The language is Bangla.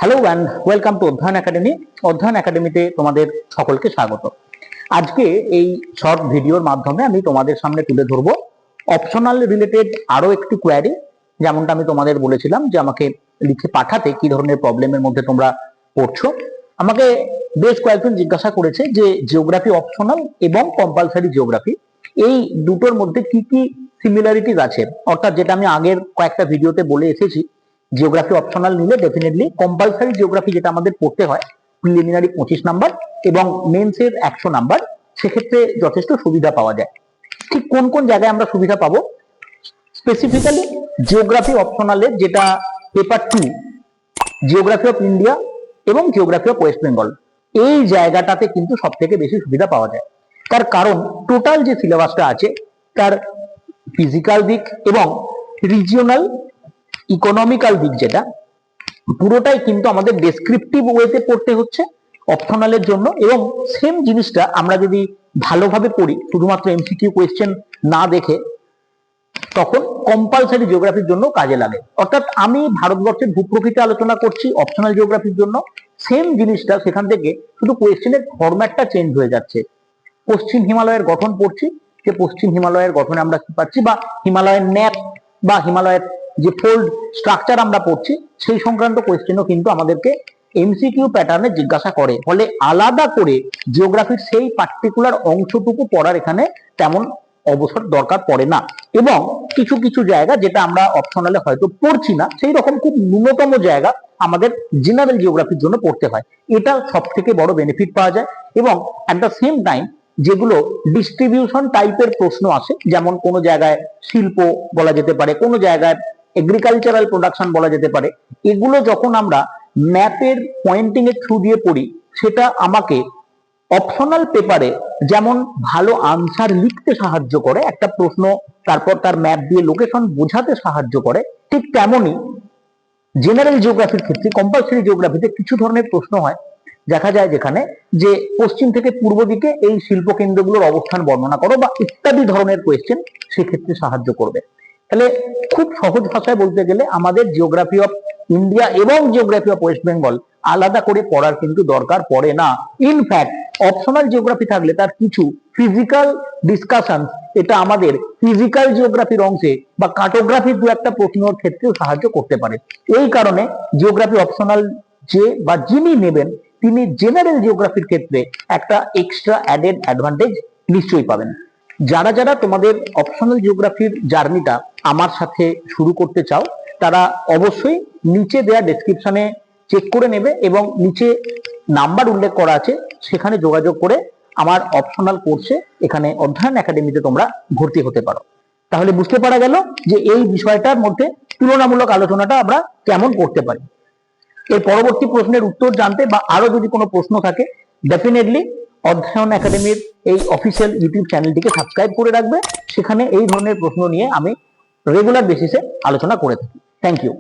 হ্যালো অ্যান্ড ওয়েলকাম টু অধ্যয়ন একাডেমি। অধ্যয়ন একাডেমিতে তোমাদের সকলকে স্বাগত। আজকে এই শর্ট ভিডিওর মাধ্যমে আমি তোমাদের সামনে তুলে ধরবো অপশনাল রিলেটেড আরো একটি কোয়ারি। যেমনটা আমি তোমাদের বলেছিলাম যে আমাকে লিখে পাঠাতে কি ধরনের প্রবলেমের মধ্যে তোমরা পড়ছো। আমাকে বেশ কয়েকজন জিজ্ঞাসা করেছে যে জিওগ্রাফি অপশনাল এবং কম্পালসারি জিওগ্রাফি এই দুটোর মধ্যে কি কি সিমিলারিটিস আছে, অর্থাৎ যেটা আমি আগের কয়েকটা ভিডিওতে বলে এসেছি। জিওগ্রাফি অপশনাল নিলে ডেফিনেটলি কম্পালসারি জিওগ্রাফি যেটা আমাদের পড়তে হয় প্রিলিমিনারি 25 নাম্বার এবং মেন্সের 100 নাম্বার, সেক্ষেত্রে যথেষ্ট সুবিধা পাওয়া যায়। ঠিক কোন কোন জায়গায় আমরা সুবিধা পাবো, স্পেসিফিক্যালি জিওগ্রাফি অপশনালের যেটা পেপার 2 জিওগ্রাফি অফ ইন্ডিয়া এবং জিওগ্রাফি অফ ওয়েস্ট বেঙ্গল, এই জায়গাটাতে কিন্তু সব থেকে বেশি সুবিধা পাওয়া যায়। তার কারণ টোটাল যে সিলেবাসটা আছে তার ফিজিক্যাল দিক এবং রিজিওনাল ইকোনমিক্যাল দিক যেটা পুরোটাই কিন্তু আমাদের ডেসক্রিপটিভ ওয়েতে পড়তে হচ্ছে অপশনালের জন্য। এবং সেম জিনিসটা আমরা যদি ভালোভাবে পড়ি, শুধুমাত্র এমসিকিউ কোয়েশ্চেন না দেখে, তখন কম্পালসারি জিওগ্রাফির জন্য কাজে লাগে। অর্থাৎ আমি ভারতবর্ষের ভূপ্রকৃতি আলোচনা করছি অপশনাল জিওগ্রাফির জন্য, সেম জিনিসটা সেখান থেকে শুধু কোয়েশ্চেনের ফরম্যাটটা চেঞ্জ হয়ে যাচ্ছে। পশ্চিম হিমালয়ের গঠন পড়ছি, যে পশ্চিম হিমালয়ের গঠনে আমরা কি পাচ্ছি, বা হিমালয়ের ন্যাপ বা হিমালয়ের যে ফোল্ড স্ট্রাকচার আমরা পড়ছি সেই সংক্রান্ত কোয়েশ্চেনও কিন্তু আমাদেরকে এমসিকিউ প্যাটার্নে জিজ্ঞাসা করে। ফলে আলাদা করে জিওগ্রাফির সেই পার্টিকুলার অংশটুকু পড়ার এখানে তেমন অবসর দরকার পড়ে না। এবং কিছু কিছু জায়গা যেটা আমরা অপশনালে হয়তো পড়ছি না, সেই রকম খুব ন্যূনতম জায়গা আমাদের জেনারেল জিওগ্রাফির জন্য পড়তে হয়। এটা সব থেকে বড় বেনিফিট পাওয়া যায়। এবং অ্যাট দ্য সেম টাইম যেগুলো ডিস্ট্রিবিউশন টাইপের প্রশ্ন আসে, যেমন কোনো জায়গায় শিল্প বলা যেতে পারে, কোনো জায়গায় এগ্রিকালচারাল প্রোডাকশন বলা যেতে পারে, এগুলো যখন আমরা ম্যাপের পয়েন্টিং এর থ্রু দিয়ে পড়ি, সেটা আমাকে অপশনাল পেপারে যেমন ভালো আনসার লিখতে সাহায্য করে একটা প্রশ্ন, তারপর তার ম্যাপ দিয়ে লোকেশন বোঝাতে সাহায্য করে, ঠিক তেমনই জেনারেল জিওগ্রাফির ক্ষেত্রে কম্পালসারি জিওগ্রাফিতে কিছু ধরনের প্রশ্ন হয় দেখা যায় যেখানে যে পশ্চিম থেকে পূর্ব দিকে এই শিল্প কেন্দ্রগুলোর অবস্থান বর্ণনা করো বা ইত্যাদি ধরনের কোয়েশ্চেন সেক্ষেত্রে সাহায্য করবে। তাহলে খুব সহজ ভাষায় বলতে গেলে আমাদের জিওগ্রাফি অফ ইন্ডিয়া এবং জিওগ্রাফি অফ ওয়েস্ট বেঙ্গল আলাদা করে পড়ার কিন্তু দরকার পড়ে না। ইনফ্যাক্ট অপশনাল জিওগ্রাফি থাকলে তার কিছু ফিজিক্যাল ডিসকাশন এটা আমাদের ফিজিক্যাল জিওগ্রাফির অংশে বা কার্টোগ্রাফির দু একটা প্রশ্নের ক্ষেত্রেও সাহায্য করতে পারে। এই কারণে জিওগ্রাফি অপশনাল যে বা যিনি নেবেন তিনি জেনারেল জিওগ্রাফির ক্ষেত্রে একটা এক্সট্রা অ্যাডেড অ্যাডভান্টেজ নিশ্চয়ই পাবেন। যারা যারা তোমাদের অপশনাল জিওগ্রাফির জার্নিটা আমার সাথে শুরু করতে চাও, তারা অবশ্যই নিচে দেয়া ডেসক্রিপশনে চেক করে নেবে এবং নিচে নাম্বার উল্লেখ করা আছে, সেখানে যোগাযোগ করে আমার অপশনাল কোর্সে এখানে অধ্যয়ন একাডেমিতে তোমরা ভর্তি হতে পারো। তাহলে বুঝতে পারা গেল যে এই বিষয়টার মধ্যে তুলনামূলক আলোচনাটা আমরা কেমন করতে পারি। এর পরবর্তী প্রশ্নের উত্তর জানতে বা আরো যদি কোনো প্রশ্ন থাকে, ডেফিনেটলি অধ্যয়ন একাডেমির এই অফিসিয়াল ইউটিউব চ্যানেলটিকে সাবস্ক্রাইব করে রাখবে। সেখানে এই ধরনের প্রশ্ন নিয়ে আমি রেগুলার বেসিসে আলোচনা করে থাকি। Thank you.